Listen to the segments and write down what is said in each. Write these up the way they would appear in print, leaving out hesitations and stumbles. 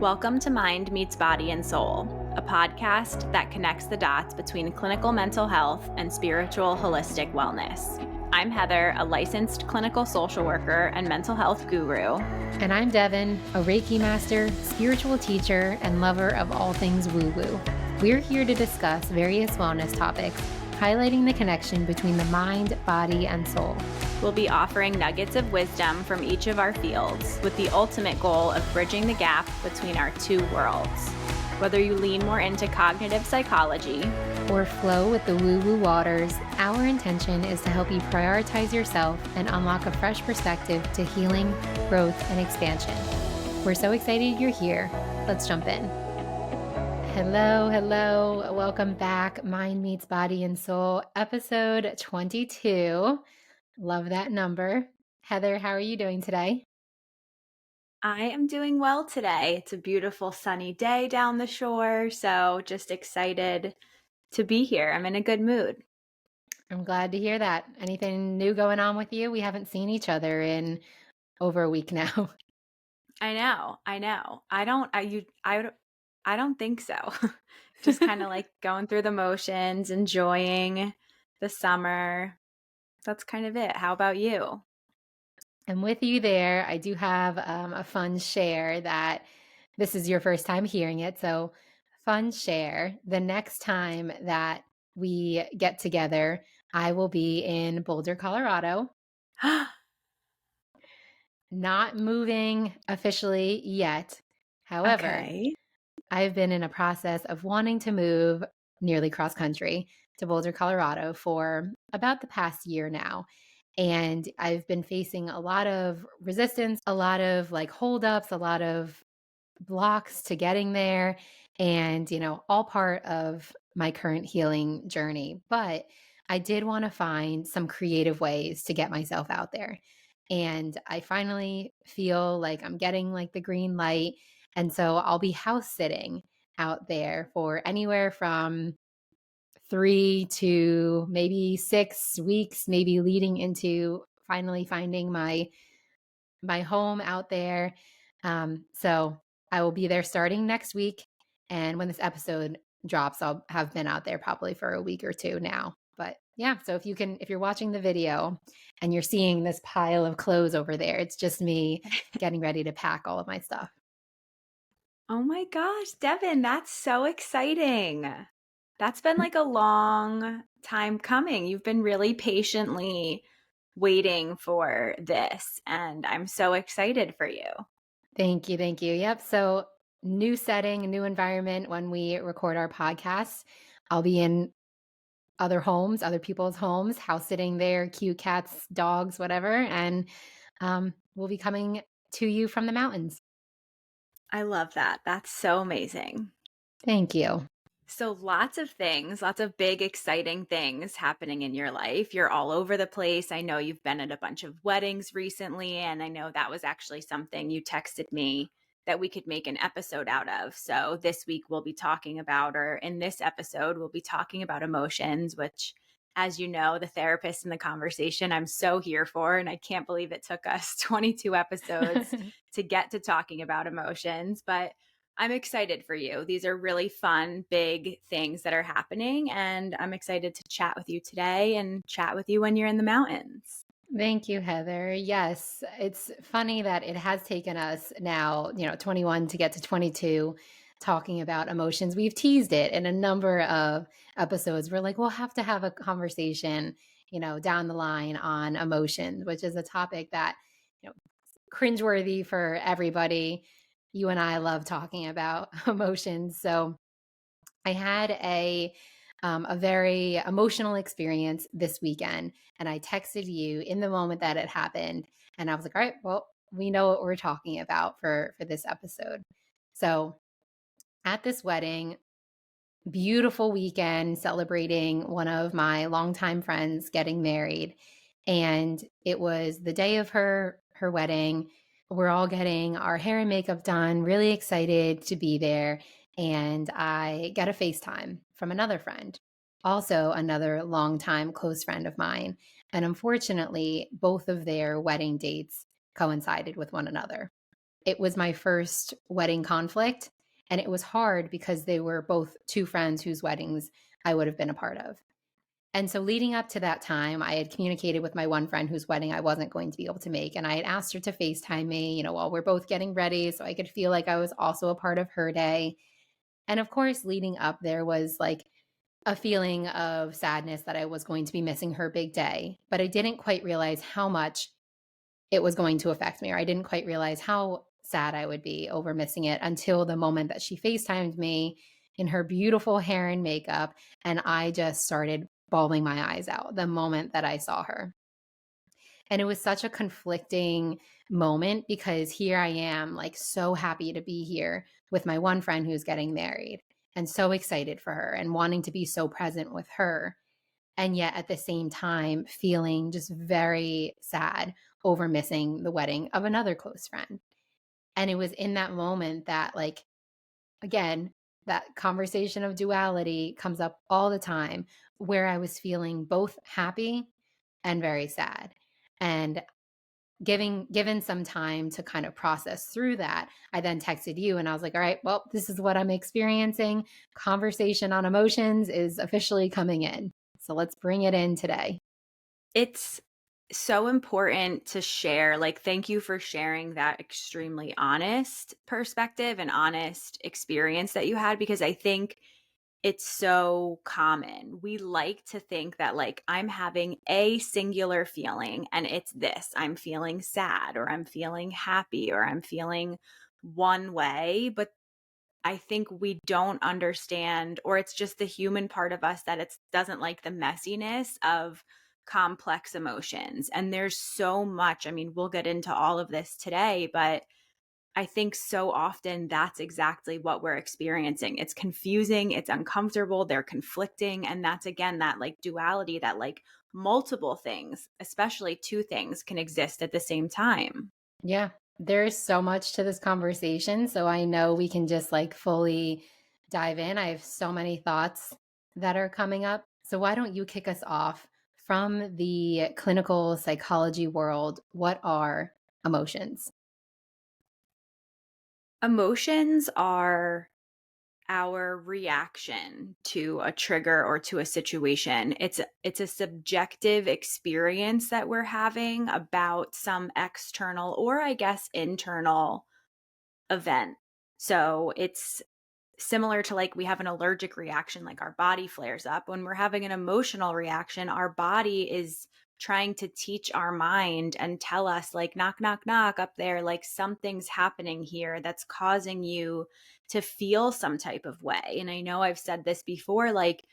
Welcome to Mind Meets Body and Soul, a podcast that connects the dots between clinical mental health and spiritual holistic wellness. I'm Heather, a licensed clinical social worker and mental health guru. And I'm Devon, a Reiki master, spiritual teacher, and lover of all things woo-woo. We're here to discuss various wellness topics, highlighting the connection between the mind, body, and soul. We'll be offering nuggets of wisdom from each of our fields with the ultimate goal of bridging the gap between our two worlds. Whether you lean more into cognitive psychology or flow with the woo-woo waters, our intention is to help you prioritize yourself and unlock a fresh perspective to healing, growth, and expansion. We're so excited you're here. Let's jump in. Hello. Welcome back. Mind Meets Body and Soul, episode 22. Love that number. Heather, how are you doing today? I am doing well today. It's a beautiful sunny day down the shore, so just excited to be here. I'm in a good mood. I'm glad to hear that. Anything new going on with you? We haven't seen each other in over a week now. I know. I don't think so. Just kind of like going through the motions, enjoying the summer. That's kind of it. How about you? And with you there, I do have a fun share that this is your first time hearing it. So fun share. The next time that we get together, I will be in Boulder, Colorado. Not moving officially yet. However, Okay. I've been in a process of wanting to move nearly cross country to Boulder, Colorado for about the past year now. And I've been facing a lot of resistance, a lot of like holdups, a lot of blocks to getting there, and, all part of my current healing journey. But I did want to find some creative ways to get myself out there. And I finally feel like I'm getting like the green light. And so I'll be house sitting out there for anywhere from 3 to maybe 6 weeks, maybe leading into finally finding my home out there. So I will be there starting next week. And when this episode drops, I'll have been out there probably for a week or two now. But yeah, so if you're watching the video and you're seeing this pile of clothes over there, it's just me getting ready to pack all of my stuff. Oh my gosh, Devon, that's so exciting. That's been like a long time coming. You've been really patiently waiting for this, and I'm so excited for you. Thank you. Yep. So new setting, new environment when we record our podcast. I'll be in other people's homes, house sitting there, cute cats, dogs, whatever. And we'll be coming to you from the mountains. I love that. That's so amazing. Thank you. So lots of things, lots of big, exciting things happening in your life. You're all over the place. I know you've been at a bunch of weddings recently, and I know that was actually something you texted me that we could make an episode out of. So this week we'll be talking about, or in this episode, we'll be talking about emotions, which, as you know, the therapist in the conversation, I'm so here for. And I can't believe it took us 22 episodes to get to talking about emotions. But I'm excited for you. These are really fun, big things that are happening. And I'm excited to chat with you today and chat with you when you're in the mountains. Thank you, Heather. Yes, it's funny that it has taken us now, 21 to get to 22 talking about emotions. We've teased it in a number of episodes. We're like, we'll have to have a conversation, down the line on emotions, which is a topic that, cringeworthy for everybody. You and I love talking about emotions. So I had a very emotional experience this weekend, and I texted you in the moment that it happened, and I was like, all right, well, we know what we're talking about for this episode. So at this wedding, beautiful weekend, celebrating one of my longtime friends getting married, and it was the day of her wedding. We're all getting our hair and makeup done, really excited to be there. And I get a FaceTime from another friend, also another longtime close friend of mine. And unfortunately, both of their wedding dates coincided with one another. it was my first wedding conflict. And it was hard because they were both two friends whose weddings I would have been a part of. And so leading up to that time, I had communicated with my one friend whose wedding I wasn't going to be able to make. And I had asked her to FaceTime me, while we're both getting ready so I could feel like I was also a part of her day. And of course, leading up, there was like a feeling of sadness that I was going to be missing her big day. But I didn't quite realize how much it was going to affect me, or I didn't quite realize how sad I would be over missing it until the moment that she FaceTimed me in her beautiful hair and makeup. And I just started bawling my eyes out the moment that I saw her. And it was such a conflicting moment because here I am, like, so happy to be here with my one friend who's getting married and so excited for her and wanting to be so present with her. And yet at the same time, feeling just very sad over missing the wedding of another close friend. And it was in that moment that, like, again, that conversation of duality comes up all the time where I was feeling both happy and very sad. And given some time to kind of process through that, I then texted you and I was like, all right, well, this is what I'm experiencing. Conversation on emotions is officially coming in. So let's bring it in today. It's so important to share. Like, thank you for sharing that extremely honest perspective and honest experience that you had, because I think it's so common. We like to think that, like, I'm having a singular feeling and it's this. I'm feeling sad, or I'm feeling happy, or I'm feeling one way. But I think we don't understand, or it's just the human part of us that it doesn't like the messiness of complex emotions. And there's so much. I mean, we'll get into all of this today, but I think so often that's exactly what we're experiencing. It's confusing, it's uncomfortable, they're conflicting. And that's, again, that like duality, that like multiple things, especially two things, can exist at the same time. Yeah, there's so much to this conversation. So I know we can just like fully dive in. I have so many thoughts that are coming up. So why don't you kick us off from the clinical psychology world? What are emotions? Emotions are our reaction to a trigger or to a situation. It's a subjective experience that we're having about some external, or I guess internal, event. So it's similar to, like, we have an allergic reaction, like our body flares up. When we're having an emotional reaction, our body is trying to teach our mind and tell us, like, knock, knock, knock up there, like something's happening here that's causing you to feel some type of way. And I know I've said this before, like,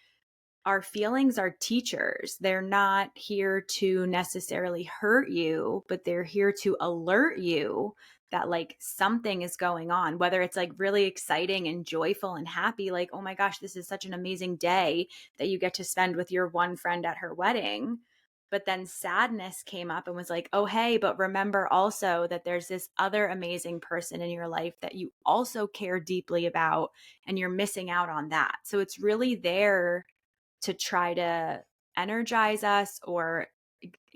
our feelings are teachers. They're not here to necessarily hurt you, but they're here to alert you that like something is going on, whether it's like really exciting and joyful and happy, like, oh my gosh, this is such an amazing day that you get to spend with your one friend at her wedding. But then sadness came up and was like, oh, hey, but remember also that there's this other amazing person in your life that you also care deeply about, and you're missing out on that. So it's really there to try to energize us, or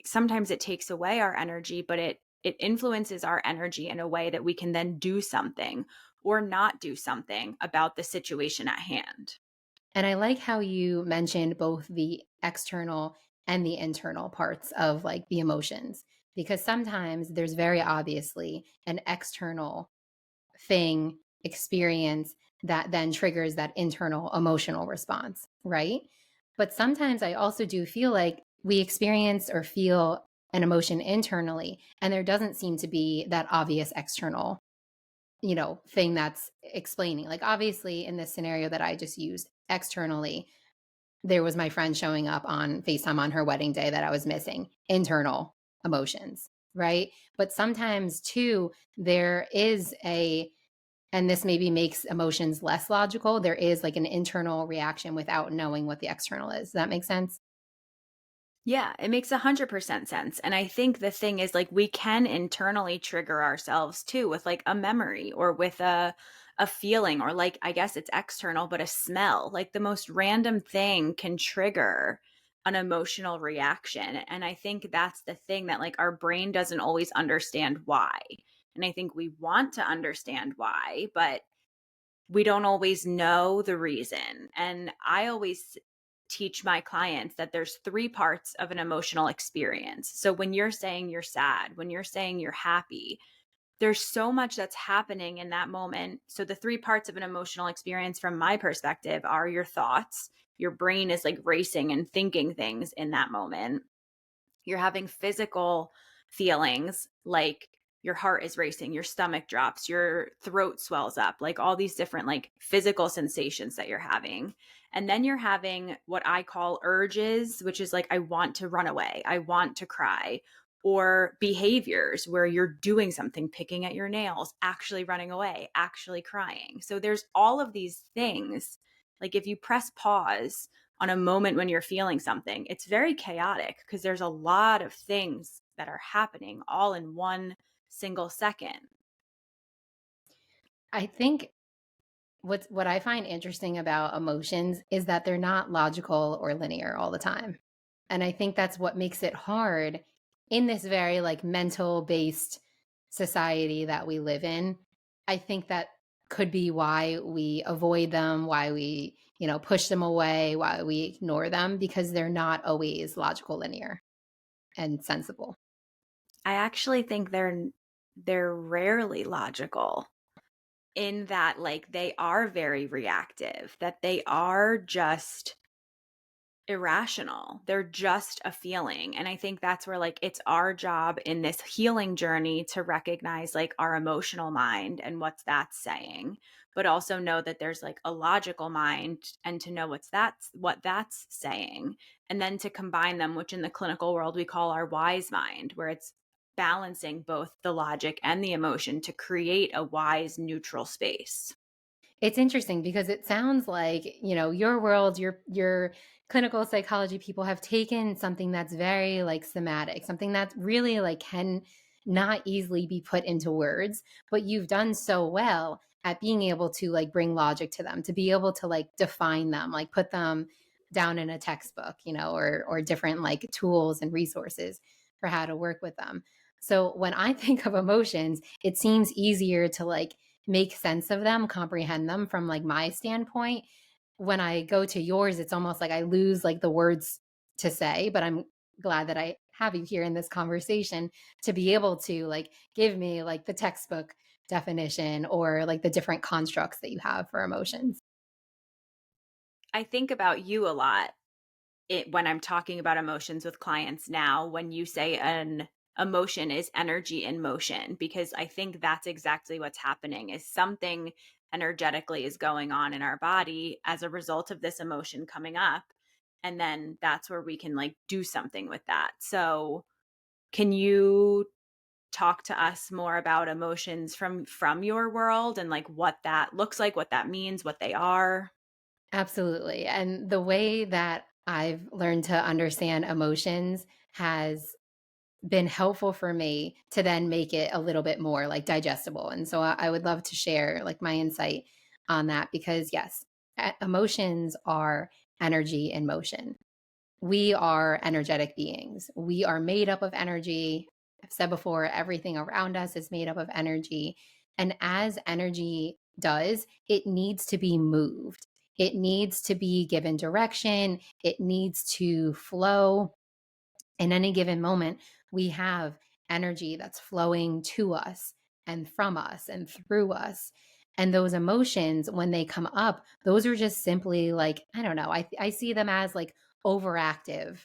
sometimes it takes away our energy, but it influences our energy in a way that we can then do something or not do something about the situation at hand. And I like how you mentioned both the external and the internal parts of like the emotions, because sometimes there's very obviously an external thing, experience that then triggers that internal emotional response, right? But sometimes I also do feel like we experience or feel an emotion internally, and there doesn't seem to be that obvious external, thing that's explaining. Like, obviously, in this scenario that I just used externally, there was my friend showing up on FaceTime on her wedding day that I was missing, internal emotions, right? But sometimes too, there is and this maybe makes emotions less logical. There is like an internal reaction without knowing what the external is. Does that make sense? Yeah, it makes 100% sense. And I think the thing is, like, we can internally trigger ourselves too with like a memory, or with a feeling, or like, I guess it's external, but a smell. Like the most random thing can trigger an emotional reaction. And I think that's the thing, that like our brain doesn't always understand why. And I think we want to understand why, but we don't always know the reason. And I always teach my clients that there's three parts of an emotional experience. So when you're saying you're sad, when you're saying you're happy, there's so much that's happening in that moment. So the three parts of an emotional experience from my perspective are your thoughts. Your brain is like racing and thinking things in that moment. You're having physical feelings like your heart is racing, your stomach drops, your throat swells up, like all these different like physical sensations that you're having. And then you're having what I call urges, which is like, I want to run away, I want to cry, or behaviors where you're doing something, picking at your nails, actually running away, actually crying. So there's all of these things. Like if you press pause on a moment when you're feeling something, it's very chaotic because there's a lot of things that are happening all in one single second. I think what I find interesting about emotions is that they're not logical or linear all the time. And I think that's what makes it hard in this very like mental based society that we live in. I think that could be why we avoid them, why we, push them away, why we ignore them, because they're not always logical, linear, and sensible. I actually think they're rarely logical in that like they are very reactive, that they are just irrational. They're just a feeling. And I think that's where like it's our job in this healing journey to recognize like our emotional mind and what's that's saying, but also know that there's like a logical mind and to know what that's saying. And then to combine them, which in the clinical world we call our wise mind, where it's balancing both the logic and the emotion to create a wise neutral space. It's interesting because it sounds like, your world, your clinical psychology people have taken something that's very like somatic, something that really like can not easily be put into words, but you've done so well at being able to like bring logic to them, to be able to like define them, like put them down in a textbook, or different like tools and resources for how to work with them. So when I think of emotions, it seems easier to like make sense of them, comprehend them from like my standpoint. When I go to yours, it's almost like I lose like the words to say, but I'm glad that I have you here in this conversation to be able to like give me like the textbook definition or like the different constructs that you have for emotions. I think about you a lot when I'm talking about emotions with clients now, when you say an emotion is energy in motion, because I think that's exactly what's happening is something energetically is going on in our body as a result of this emotion coming up. And then that's where we can like do something with that. So can you talk to us more about emotions from your world and like what that looks like, what that means, what they are? Absolutely. And the way that I've learned to understand emotions has been helpful for me to then make it a little bit more like digestible. And so I would love to share like my insight on that because yes, emotions are energy in motion. We are energetic beings. We are made up of energy. I've said before, everything around us is made up of energy. And as energy does, it needs to be moved. It needs to be given direction. It needs to flow. In any given moment, we have energy that's flowing to us and from us and through us. And those emotions, when they come up, those are just simply like, I don't know, I see them as like overactive.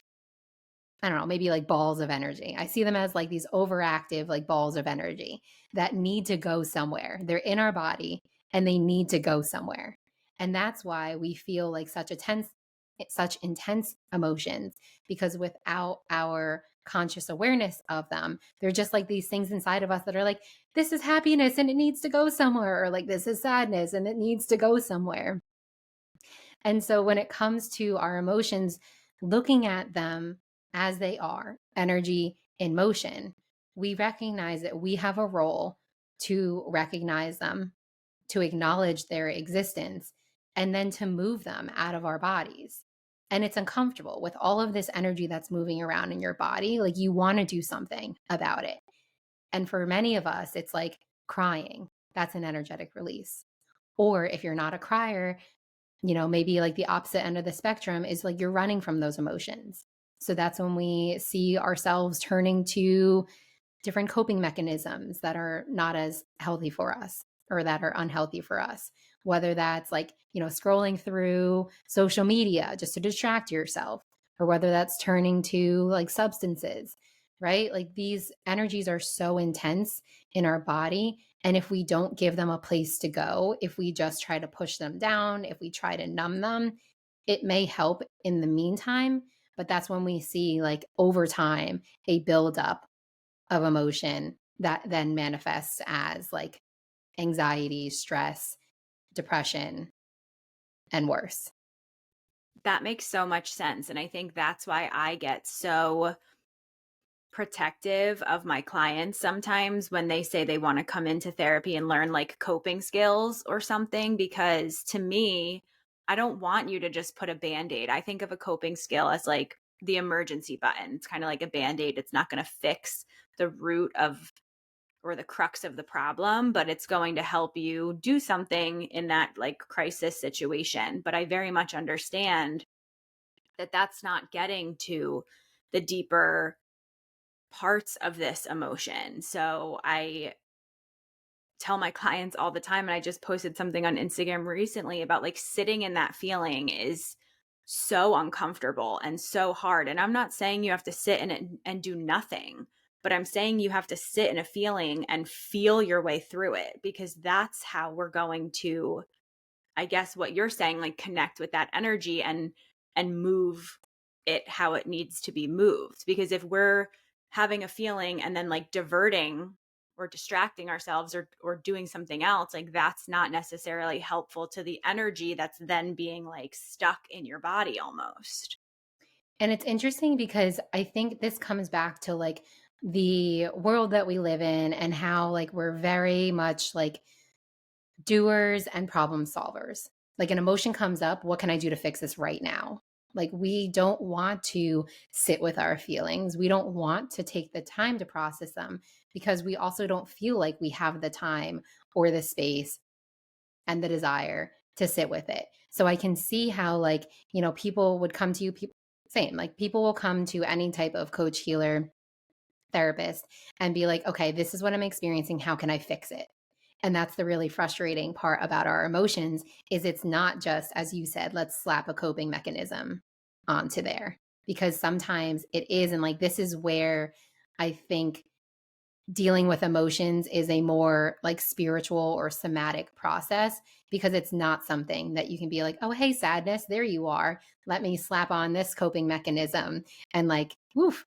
I don't know, maybe like balls of energy. I see them as like these overactive, like balls of energy that need to go somewhere. They're in our body and they need to go somewhere. And that's why we feel like such intense emotions because without our conscious awareness of them, they're just like these things inside of us that are like, this is happiness and it needs to go somewhere, or like, this is sadness and it needs to go somewhere. And so when it comes to our emotions, looking at them as they are, energy in motion, we recognize that we have a role to recognize them, to acknowledge their existence, and then to move them out of our bodies. And it's uncomfortable with all of this energy that's moving around in your body. Like you want to do something about it. And for many of us, it's like crying. That's an energetic release. Or if you're not a crier, maybe like the opposite end of the spectrum is like you're running from those emotions. So that's when we see ourselves turning to different coping mechanisms that are not as healthy for us or that are unhealthy for us. Whether that's like, scrolling through social media just to distract yourself, or whether that's turning to like substances, right? Like these energies are so intense in our body. And if we don't give them a place to go, if we just try to push them down, if we try to numb them, it may help in the meantime. But that's when we see like over time a buildup of emotion that then manifests as like anxiety, stress, depression, and worse. That makes so much sense. And I think that's why I get so protective of my clients sometimes when they say they want to come into therapy and learn like coping skills or something, because to me, I don't want you to just put a band-aid. I think of a coping skill as like the emergency button. It's kind of like a band-aid. It's not going to fix the root of or the crux of the problem, but it's going to help you do something in that like crisis situation. But I very much understand that that's not getting to the deeper parts of this emotion. So I tell my clients all the time, and I just posted something on Instagram recently about like sitting in that feeling is so uncomfortable and so hard. And I'm not saying you have to sit in it and do nothing, but I'm saying you have to sit in a feeling and feel your way through it, because that's how we're going to, I guess what you're saying, like connect with that energy and move it how it needs to be moved. Because if we're having a feeling and then like diverting or distracting ourselves or doing something else, like that's not necessarily helpful to the energy that's then being like stuck in your body almost. And it's interesting because I think this comes back to like the world that we live in and how like we're very much like doers and problem solvers. Like an emotion comes up, what can I do to fix this right now? Like we don't want to sit with our feelings. We don't want to take the time to process them because we also don't feel like we have the time or the space and the desire to sit with it. So I can see how like, people would come to you, same, like people will come to any type of coach, healer, therapist and be like, okay, this is what I'm experiencing. How can I fix it? And that's the really frustrating part about our emotions is it's not just, as you said, let's slap a coping mechanism onto there. Because sometimes it is. And like, this is where I think dealing with emotions is a more like spiritual or somatic process because it's not something that you can be like, oh, hey, sadness, there you are. Let me slap on this coping mechanism and like, woof,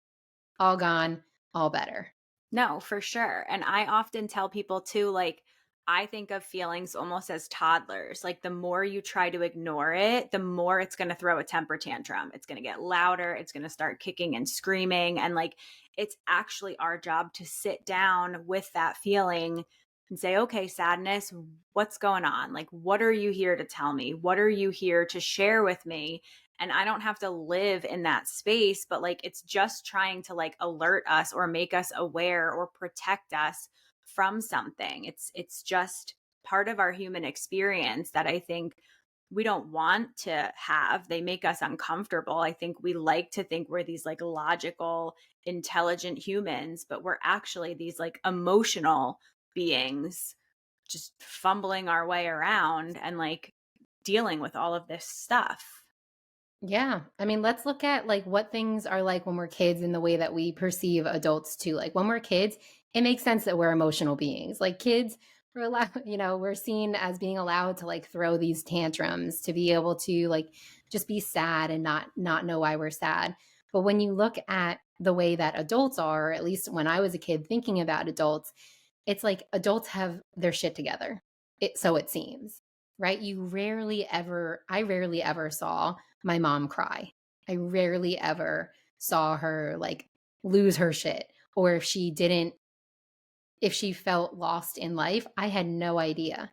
all gone, all better. No, for sure. And I often tell people too, like, I think of feelings almost as toddlers. Like, the more you try to ignore it, the more it's going to throw a temper tantrum. It's going to get louder. It's going to start kicking and screaming. And, like, it's actually our job to sit down with that feeling and say, okay, sadness, what's going on? Like, what are you here to tell me? What are you here to share with me? And I don't have to live in that space, but like it's just trying to like alert us or make us aware or protect us from something. It's just part of our human experience that I think we don't want to have. They make us uncomfortable. I think we like to think we're these like logical, intelligent humans, but we're actually these like emotional beings just fumbling our way around and like dealing with all of this stuff. Yeah. I mean, let's look at like what things are like when we're kids and the way that we perceive adults too. Like when we're kids, it makes sense that we're emotional beings. Like kids, we're allowed, we're seen as being allowed to like throw these tantrums, to be able to like just be sad and not know why we're sad. But when you look at the way that adults are, or at least when I was a kid thinking about adults, it's like adults have their shit together. So it seems, right? I rarely ever saw my mom cry. I rarely ever saw her like lose her shit. Or if she felt lost in life, I had no idea.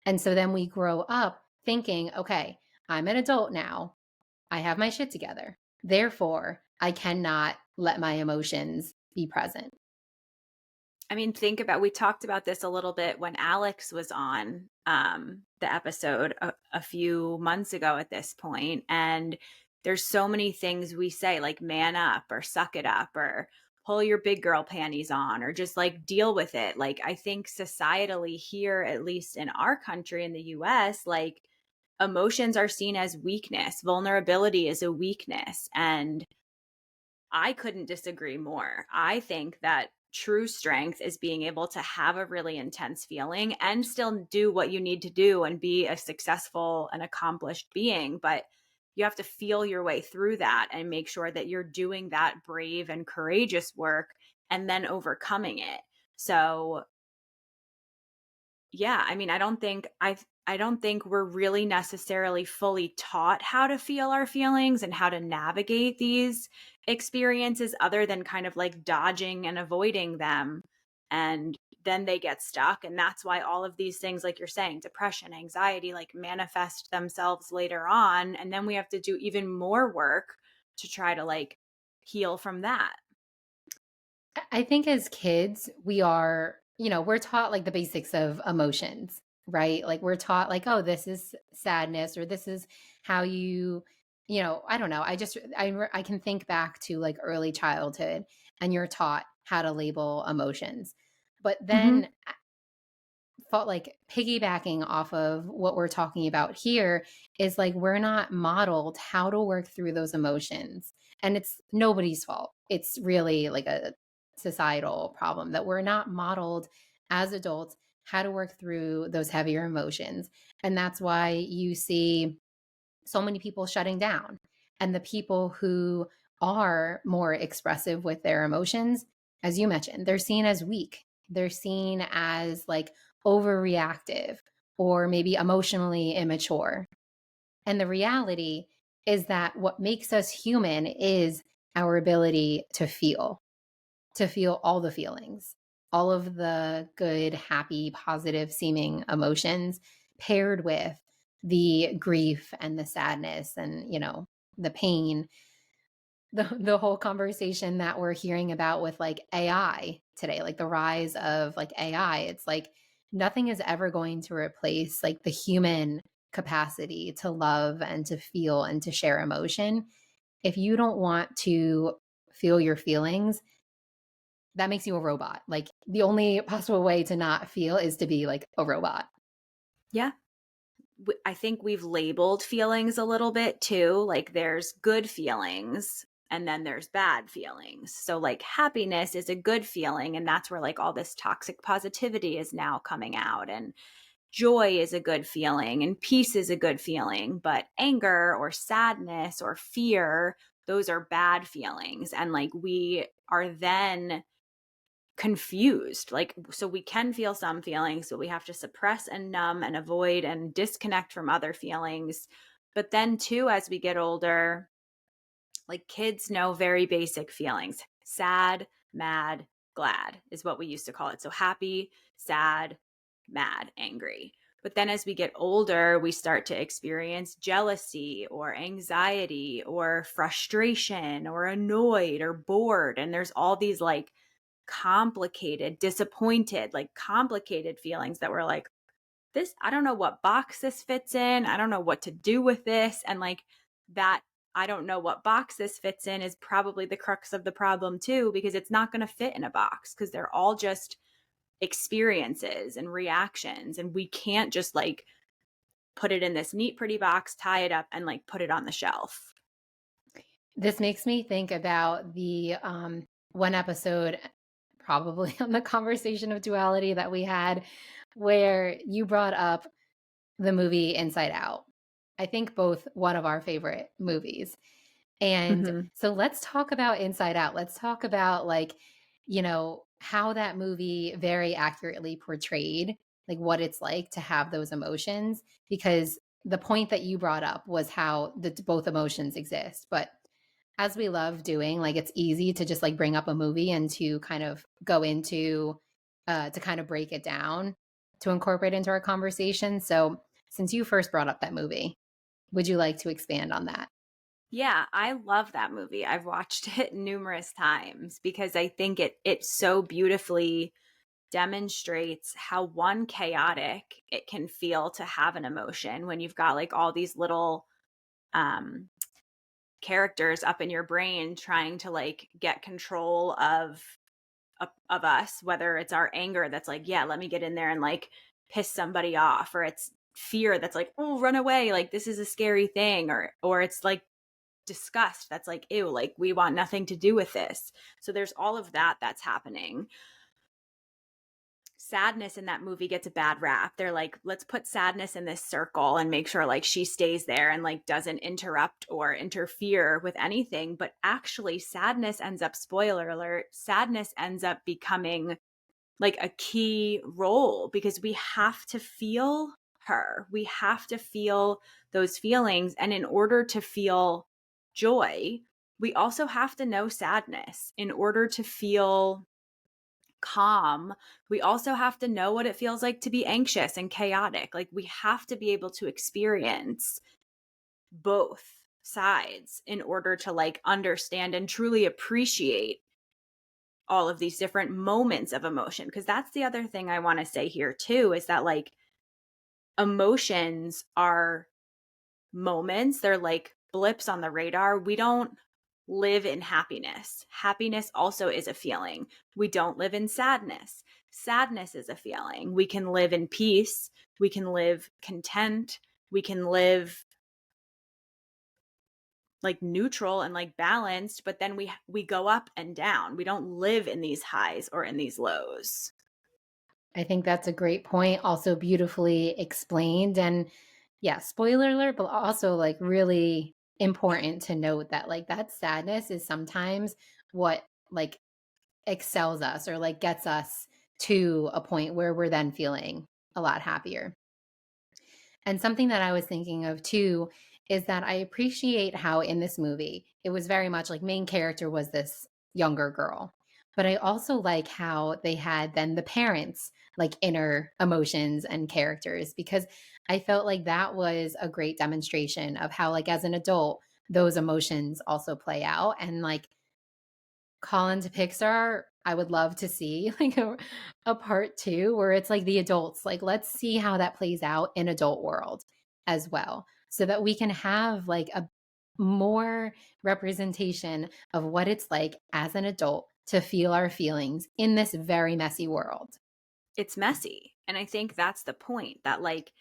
And so then we grow up thinking, okay, I'm an adult now. I have my shit together. Therefore, I cannot let my emotions be present. I mean, think about, we talked about this a little bit when Alex was on the episode a few months ago at this point. And there's so many things we say, like man up or suck it up or pull your big girl panties on or just like deal with it. Like, I think societally here, at least in our country, in the US, like emotions are seen as weakness. Vulnerability is a weakness. And I couldn't disagree more. I think that true strength is being able to have a really intense feeling and still do what you need to do and be a successful and accomplished being. But you have to feel your way through that and make sure that you're doing that brave and courageous work and then overcoming it. So yeah, I mean, I don't think we're really necessarily fully taught how to feel our feelings and how to navigate these experiences other than kind of like dodging and avoiding them. And then they get stuck. And that's why all of these things, like you're saying, depression, anxiety, like manifest themselves later on. And then we have to do even more work to try to like heal from that. I think as kids, we are, we're taught like the basics of emotions, right? Like we're taught like, oh, this is sadness or this is how I don't know. I can think back to like early childhood and you're taught how to label emotions. But Hmm. then felt like piggybacking off of what we're talking about here is like we're not modeled how to work through those emotions. And it's nobody's fault. It's really like a societal problem that we're not modeled as adults how to work through those heavier emotions. And that's why you see so many people shutting down. And the people who are more expressive with their emotions, as you mentioned, they're seen as weak. They're seen as like overreactive or maybe emotionally immature. And the reality is that what makes us human is our ability to feel all the feelings, all of the good, happy, positive seeming emotions paired with the grief and the sadness and, the pain. The whole conversation that we're hearing about with like AI today, like the rise of like AI, it's like nothing is ever going to replace like the human capacity to love and to feel and to share emotion. If you don't want to feel your feelings, that makes you a robot. Like the only possible way to not feel is to be like a robot. Yeah. I think we've labeled feelings a little bit too. Like there's good feelings and then there's bad feelings. So like happiness is a good feeling and that's where like all this toxic positivity is now coming out, and joy is a good feeling and peace is a good feeling, but anger or sadness or fear, those are bad feelings. And like we are then confused. Like, so we can feel some feelings, but we have to suppress and numb and avoid and disconnect from other feelings. But then, too, as we get older, like kids know very basic feelings: sad, mad, glad is what we used to call it. So happy, sad, mad, angry. But then as we get older, we start to experience jealousy or anxiety or frustration or annoyed or bored. And there's all these like complicated, disappointed, like complicated feelings that we're like, this, I don't know what box this fits in. I don't know what to do with this. And like that, I don't know what box this fits in is probably the crux of the problem too, because it's not going to fit in a box because they're all just experiences and reactions. And we can't just like put it in this neat, pretty box, tie it up, and like put it on the shelf. This makes me think about the one episode, probably on the conversation of duality that we had, where you brought up the movie Inside Out. I think both one of our favorite movies. And Mm-hmm. so let's talk about Inside Out. Let's talk about like, how that movie very accurately portrayed like what it's like to have those emotions, because the point that you brought up was how the both emotions exist. But as we love doing, like it's easy to just like bring up a movie and to kind of go into to kind of break it down to incorporate into our conversation. So since you first brought up that movie, would you like to expand on that? Yeah, I love that movie. I've watched it numerous times because I think it so beautifully demonstrates how one chaotic it can feel to have an emotion when you've got like all these little um characters up in your brain trying to like get control of us, whether it's our anger that's like, yeah, let me get in there and like piss somebody off, or it's fear that's like, oh, run away, like this is a scary thing, or it's like disgust that's like, ew, like we want nothing to do with this. So there's all of that that's happening. Sadness in that movie gets a bad rap. They're like, let's put sadness in this circle and make sure like she stays there and like doesn't interrupt or interfere with anything. But actually, sadness ends up, spoiler alert, sadness ends up becoming like a key role because we have to feel her. We have to feel those feelings. And in order to feel joy, we also have to know sadness. In order to feel calm, we also have to know what it feels like to be anxious and chaotic. Like we have to be able to experience both sides in order to like understand and truly appreciate all of these different moments of emotion. Because that's the other thing I want to say here too, is that like emotions are moments, they're like blips on the radar. We don't live in happiness. Happiness also is a feeling. We don't live in sadness. Sadness is a feeling. We can live in peace. We can live content. We can live like neutral and like balanced, but then we go up and down. We don't live in these highs or in these lows. I think that's a great point, also beautifully explained. And yeah, spoiler alert, but also like really important to note that like that sadness is sometimes what like excels us or like gets us to a point where we're then feeling a lot happier. And something that I was thinking of too is that I appreciate how in this movie, it was very much like main character was this younger girl. But I also like how they had then the parents like inner emotions and characters because I felt like that was a great demonstration of how like as an adult those emotions also play out and like Call into Pixar, I would love to see like a part two where it's like the adults, like let's see how that plays out in adult world as well. So that we can have like a more representation of what it's like as an adult to feel our feelings in this very messy world. It's messy. And I think that's the point, that like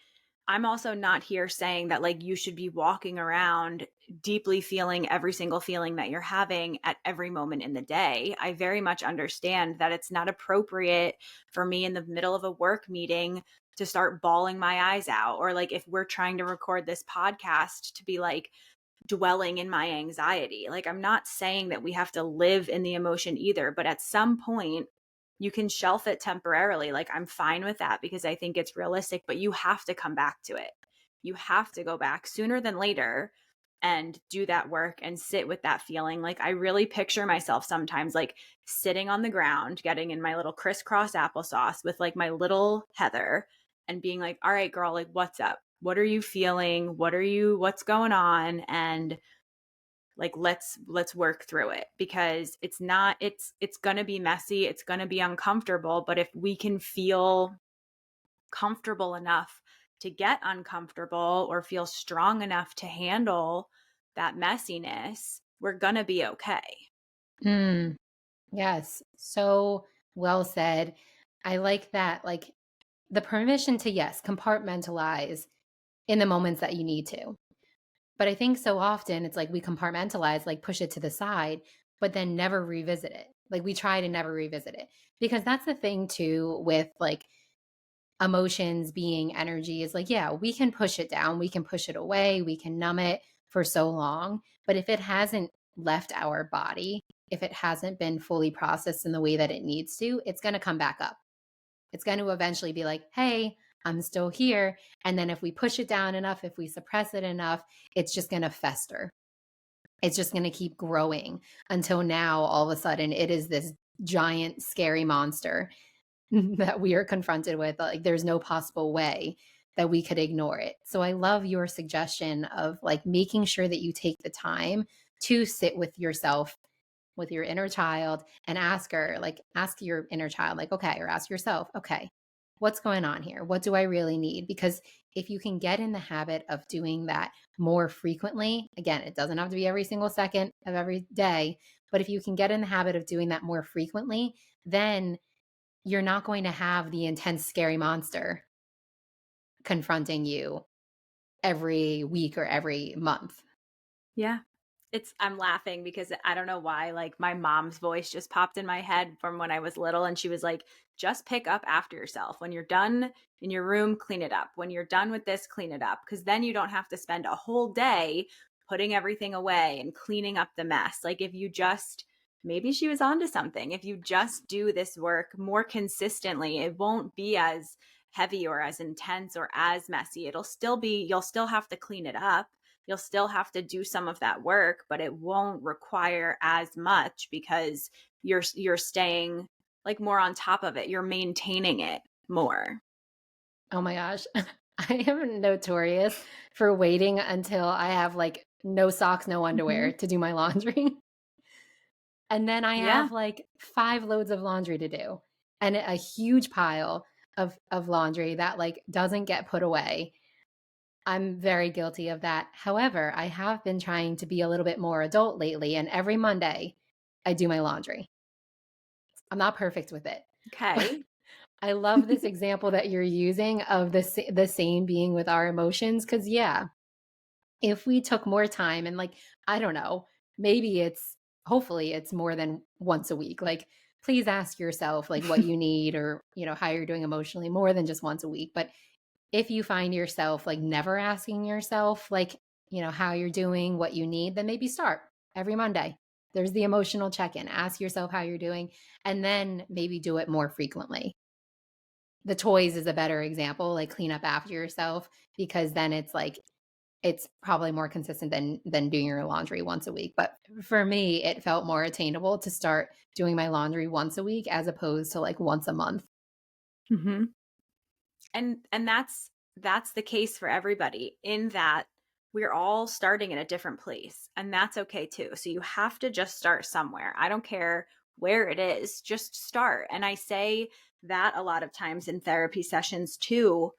I'm also not here saying that like you should be walking around deeply feeling every single feeling that you're having at every moment in the day. I very much understand that it's not appropriate for me in the middle of a work meeting to start bawling my eyes out, or like if we're trying to record this podcast to be like dwelling in my anxiety. Like I'm not saying that we have to live in the emotion either, but at some point you can shelf it temporarily. Like I'm fine with that because I think it's realistic, but you have to come back to it. You have to go back sooner than later and do that work and sit with that feeling. Like I really picture myself sometimes like sitting on the ground, getting in my little crisscross applesauce with like my little Heather and being like, all right, girl, like what's up? What are you feeling? What's going on? And like let's work through it, because it's going to be messy, it's going to be uncomfortable, but if we can feel comfortable enough to get uncomfortable or feel strong enough to handle that messiness, we're going to be okay. Mm, yes, so well said. I like that, like the permission to, yes, compartmentalize in the moments that you need to. But I think so often it's like we compartmentalize, like push it to the side, but then never revisit it. Like we try to never revisit it. Because that's the thing too with like emotions being energy is like, yeah, we can push it down, we can push it away, we can numb it for so long. But if it hasn't left our body, if it hasn't been fully processed in the way that it needs to, it's going to come back up. It's going to eventually be like, hey, I'm still here. And then if we push it down enough, if we suppress it enough, it's just going to fester. It's just going to keep growing until now, all of a sudden, it is this giant, scary monster that we are confronted with. Like, there's no possible way that we could ignore it. So I love your suggestion of like making sure that you take the time to sit with yourself with your inner child and ask her, like, ask your inner child, like, okay, or ask yourself, okay, what's going on here? What do I really need? Because if you can get in the habit of doing that more frequently, again, it doesn't have to be every single second of every day, but if you can get in the habit of doing that more frequently, then you're not going to have the intense, scary monster confronting you every week or every month. Yeah. I'm laughing because I don't know why, like my mom's voice just popped in my head from when I was little and she was like, just pick up after yourself. When you're done in your room, clean it up. When you're done with this, clean it up. Because then you don't have to spend a whole day putting everything away and cleaning up the mess. Like if you just, maybe she was onto something. If you just do this work more consistently, it won't be as heavy or as intense or as messy. It'll still be, you'll still have to clean it up, you'll still have to do some of that work, but it won't require as much because you're staying like more on top of it. You're maintaining it more. Oh my gosh. I am notorious for waiting until I have like no socks, no underwear Mhm. to do my laundry. And then I Yeah. have like 5 loads of laundry to do and a huge pile of laundry that like doesn't get put away. I'm very guilty of that. However, I have been trying to be a little bit more adult lately, and every Monday I do my laundry. I'm not perfect with it. Okay. I love this example that you're using of the same being with our emotions, cuz yeah, if we took more time and like I don't know, maybe it's hopefully it's more than once a week. Like please ask yourself like what you need or, how you're doing emotionally more than just once a week. But if you find yourself like never asking yourself like, how you're doing, what you need, then maybe start every Monday. There's the emotional check-in. Ask yourself how you're doing and then maybe do it more frequently. The toys is a better example, like clean up after yourself because then it's like it's probably more consistent than doing your laundry once a week. But for me, it felt more attainable to start doing my laundry once a week as opposed to like once a month. Mhm. And that's the case for everybody in that we're all starting in a different place and that's okay too. So you have to just start somewhere. I don't care where it is, just start. And I say that a lot of times in therapy sessions too.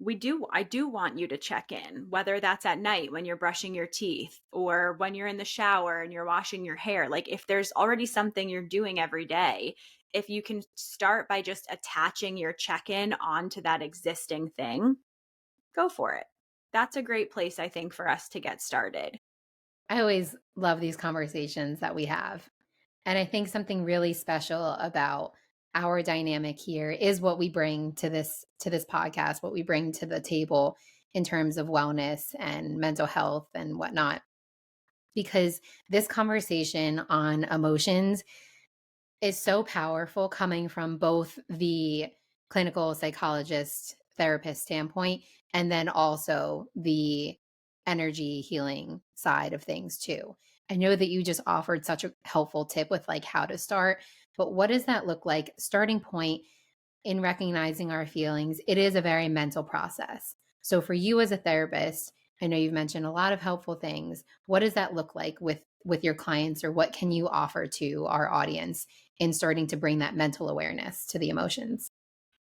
I do want you to check in, whether that's at night when you're brushing your teeth or when you're in the shower and you're washing your hair. Like if there's already something you're doing every day, if you can start by just attaching your check-in onto that existing thing, go for it. That's a great place I think for us to get started. I always love these conversations that we have. And I think something really special about our dynamic here is what we bring to this podcast, what we bring to the table in terms of wellness and mental health and whatnot. Because this conversation on emotions is so powerful coming from both the clinical psychologist therapist standpoint and then also the energy healing side of things too. I know that you just offered such a helpful tip with like how to start, but what does that look like starting point in recognizing our feelings? It is a very mental process. So for you as a therapist, I know you've mentioned a lot of helpful things. What does that look like with your clients, or what can you offer to our audience in starting to bring that mental awareness to the emotions?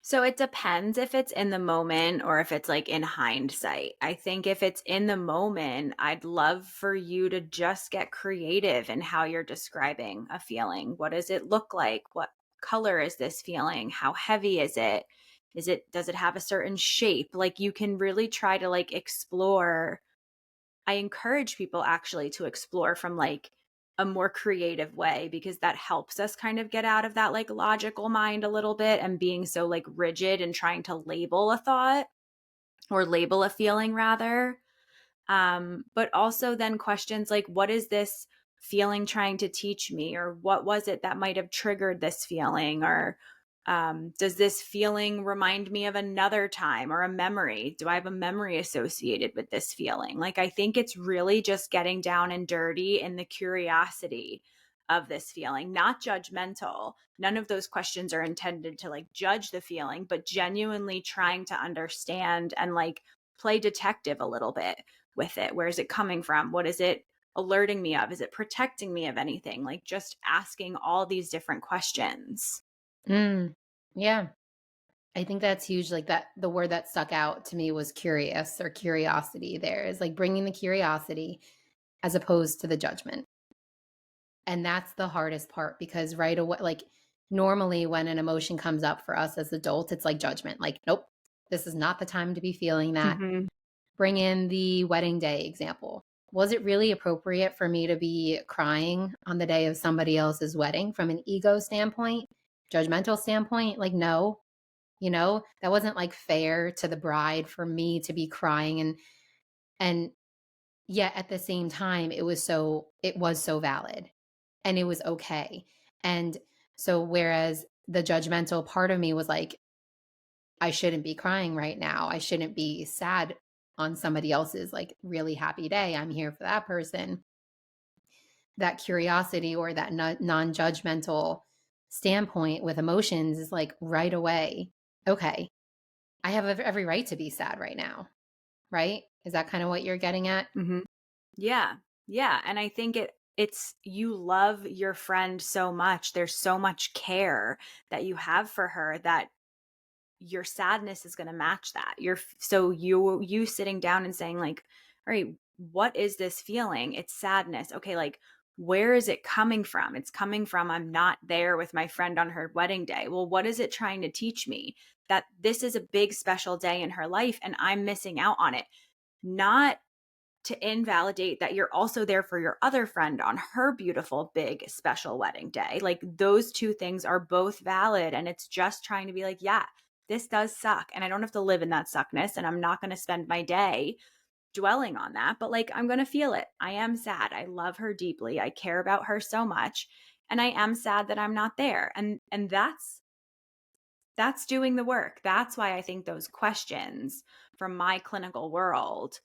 So it depends if it's in the moment or if it's like in hindsight. I think if it's in the moment, I'd love for you to just get creative in how you're describing a feeling. What does it look like? What color is this feeling? How heavy is it? Does it have a certain shape? Like you can really try to like explore. I encourage people actually to explore from like a more creative way because that helps us kind of get out of that like logical mind a little bit and being so like rigid and trying to label a thought or label a feeling rather. But also then questions like, what is this feeling trying to teach me? Or what was it that might have triggered this feeling? Or does this feeling remind me of another time or a memory? Do I have a memory associated with this feeling? Like, I think it's really just getting down and dirty in the curiosity of this feeling, not judgmental. None of those questions are intended to like judge the feeling, but genuinely trying to understand and like play detective a little bit with it. Where is it coming from? What is it alerting me of? Is it protecting me of anything? Like just asking all these different questions. Mm. Yeah. I think that's huge. Like that, the word that stuck out to me was curious or curiosity. There is like bringing the curiosity as opposed to the judgment. And that's the hardest part because right away, like normally when an emotion comes up for us as adults, it's like judgment. Like, nope, this is not the time to be feeling that. Mhm. Bring in the wedding day example. Was it really appropriate for me to be crying on the day of somebody else's wedding from an ego standpoint, judgmental standpoint? Like, no, that wasn't like fair to the bride for me to be crying and yet at the same time it was so valid and it was okay. And so whereas the judgmental part of me was like, I shouldn't be crying right now. I shouldn't be sad on somebody else's like really happy day. I'm here for that person. That curiosity or that non-judgmental standpoint with emotions is like right away. Okay, I have every right to be sad right now, right? Is that kind of what you're getting at? Mhm. Yeah. Yeah, and I think it's you love your friend so much. There's so much care that you have for her that your sadness is going to match that. So you sitting down and saying like, "All right, what is this feeling? It's sadness." Okay, like where is it coming from? It's coming from I'm not there with my friend on her wedding day. Well, what is it trying to teach me? That this is a big special day in her life and I'm missing out on it. Not to invalidate that you're also there for your other friend on her beautiful, big, special wedding day. Like those two things are both valid. And it's just trying to be like, yeah, this does suck. And I don't have to live in that suckness. And I'm not going to spend my day dwelling on that. But like, I'm going to feel it. I am sad. I love her deeply. I care about her so much. And I am sad that I'm not there. And that's doing the work. That's why I think those questions from my clinical world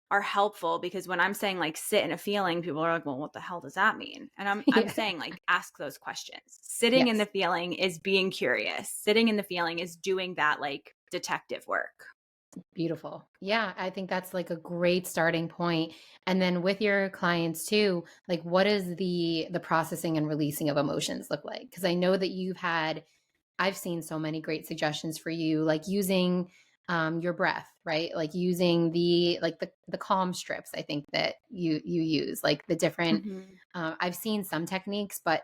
are helpful because when I'm saying like sit in a feeling, people are like, well, what the hell does that mean? And I'm Yeah. saying like ask those questions. Sitting in the Yes. feeling is being curious. Sitting in the feeling is doing that like detective work. Beautiful. Yeah, I think that's like a great starting point. And then with your clients too, like what does the processing and releasing of emotions look like? Because I know that I've seen so many great suggestions for you, like using your breath, right? Like using the calm strips. I think that you use like the different. Mhm. I've seen some techniques, but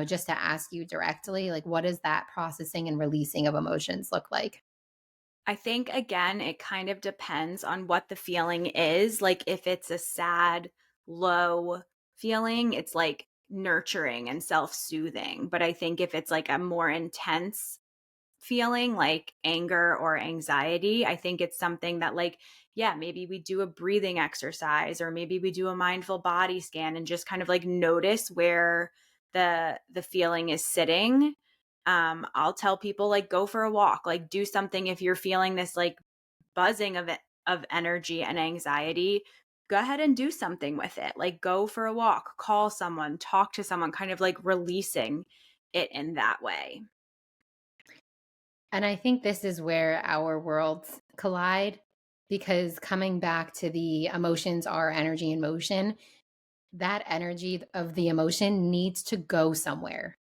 just to ask you directly, like what does that processing and releasing of emotions look like? I think again, it kind of depends on what the feeling is. Like if it's a sad, low feeling, it's like nurturing and self-soothing. But I think if it's like a more intense feeling like anger or anxiety, I think it's something that like, yeah, maybe we do a breathing exercise or maybe we do a mindful body scan and just kind of like notice where the feeling is sitting. I'll tell people like go for a walk, like do something if you're feeling this like buzzing of energy and anxiety, go ahead and do something with it. Like go for a walk, call someone, talk to someone, kind of like releasing it in that way. And I think this is where our worlds collide because coming back to the emotions are energy in motion, that energy of the emotion needs to go somewhere,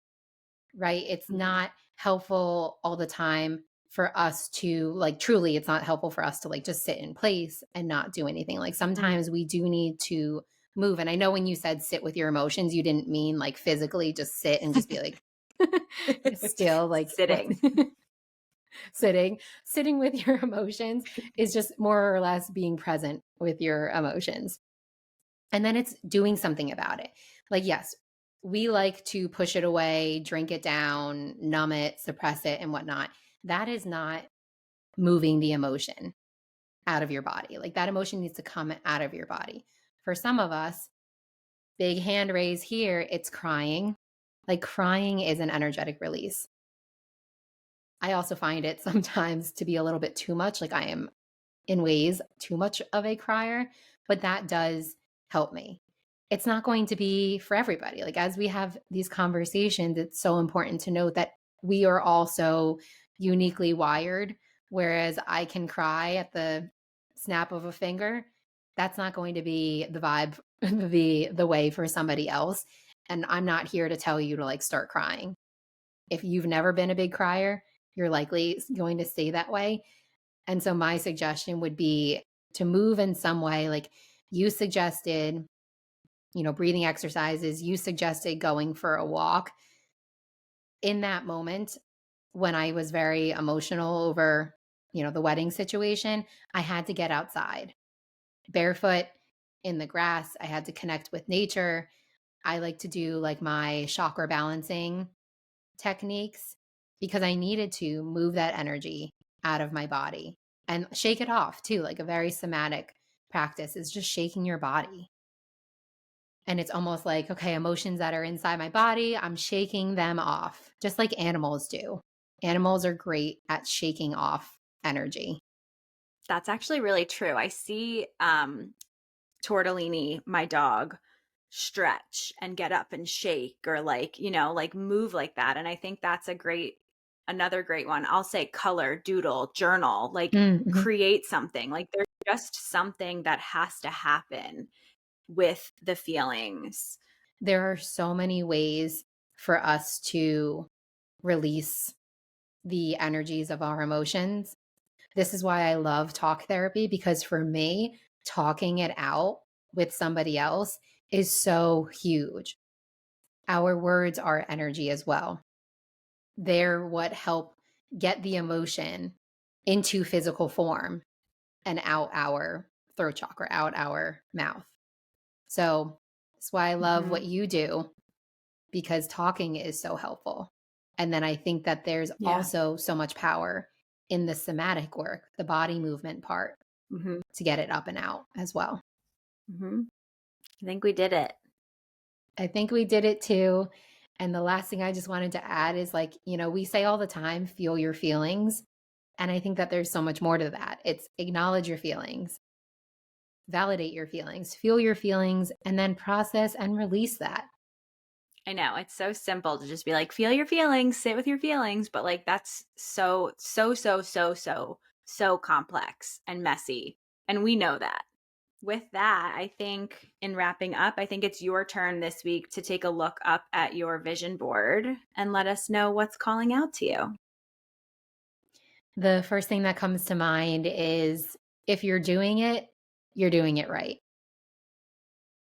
right? It's Mhm. not helpful all the time for us to like truly, it's not helpful for us to like just sit in place and not do anything. Like Mm. sometimes we do need to move. And I know when you said sit with your emotions, you didn't mean like physically just sit and just be like still, like what Sitting. sitting with your emotions is just more or less being present with your emotions. And then it's doing something about it. Like, yes, we like to push it away, drink it down, numb it, suppress it, and whatnot. That is not moving the emotion out of your body. Like, that emotion needs to come out of your body. For some of us, big hand raise here, it's crying. Like, crying is an energetic release. I also find it sometimes to be a little bit too much. Like, I am in ways too much of a crier, but that does help me. It's not going to be for everybody. Like as we have these conversations, it's so important to note that we are also uniquely wired. Whereas I can cry at the snap of a finger, that's not going to be the vibe the way for somebody else. And I'm not here to tell you to like start crying. If you've never been a big crier, you're likely going to stay that way. And so my suggestion would be to move in some way. Like you suggested, breathing exercises, you suggested going for a walk. In that moment, when I was very emotional over, the wedding situation, I had to get outside barefoot in the grass. I had to connect with nature. I like to do like my chakra balancing techniques because I needed to move that energy out of my body and shake it off too. Like a very somatic practice is just shaking your body. And it's almost like, okay, emotions that are inside my body, I'm shaking them off, just like animals do. Animals are great at shaking off energy. That's actually really true. I see Tortellini, my dog, stretch and get up and shake or like move like that. And I think that's another great one. I'll say color, doodle, journal, like Mm-hmm. create something. Like there's just something that has to happen with the feelings. There are so many ways for us to release the energies of our emotions. This is why I love talk therapy, because for me, talking it out with somebody else is so huge. Our words are energy as well. They're what help get the emotion into physical form and out our throat chakra, out our mouth. So that's why I love what Mhm. you do, because talking is so helpful. And then I think that there's Yeah. also so much power in the somatic work, the body movement part, Mhm. to get it up and out as well. Mhm. I think we did it. I think we did it too. And the last thing I just wanted to add is like, we say all the time, feel your feelings. And I think that there's so much more to that. It's acknowledge your feelings, validate your feelings, feel your feelings, and then process and release that. I know it's so simple to just be like, feel your feelings, sit with your feelings. But like, that's so complex and messy. And we know that. With that, I think in wrapping up, I think it's your turn this week to take a look up at your vision board and let us know what's calling out to you. The first thing that comes to mind is if you're doing it right.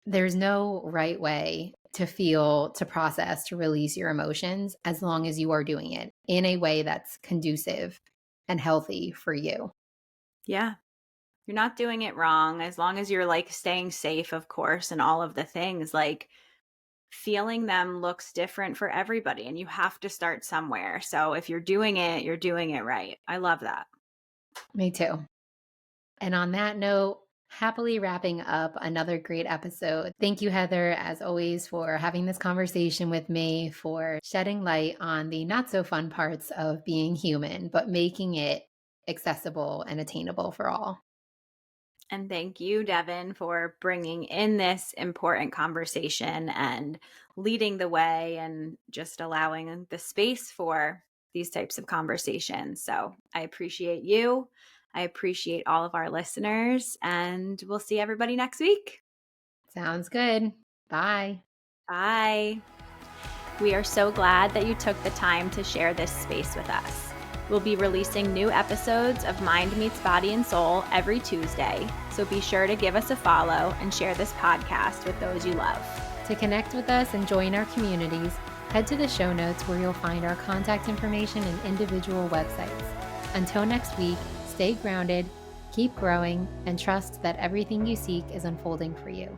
There's no right way to feel, to process, to release your emotions as long as you are doing it in a way that's conducive and healthy for you. Yeah. You're not doing it wrong as long as you're like staying safe, of course, and all of the things. Like feeling them looks different for everybody, and you have to start somewhere. So if you're doing it right. I love that. Me too. And on that note, happily wrapping up another great episode. Thank you, Heather, as always, for having this conversation with me, for shedding light on the not so fun parts of being human, but making it accessible and attainable for all. And thank you, Devon, for bringing in this important conversation and leading the way and just allowing the space for these types of conversations. So I appreciate you. I appreciate all of our listeners, and we'll see everybody next week. Sounds good. Bye. Bye. We are so glad that you took the time to share this space with us. We'll be releasing new episodes of Mind Meets Body and Soul every Tuesday, so be sure to give us a follow and share this podcast with those you love. To connect with us and join our communities, head to the show notes where you'll find our contact information and individual websites. Until next week, stay grounded, keep growing, and trust that everything you seek is unfolding for you.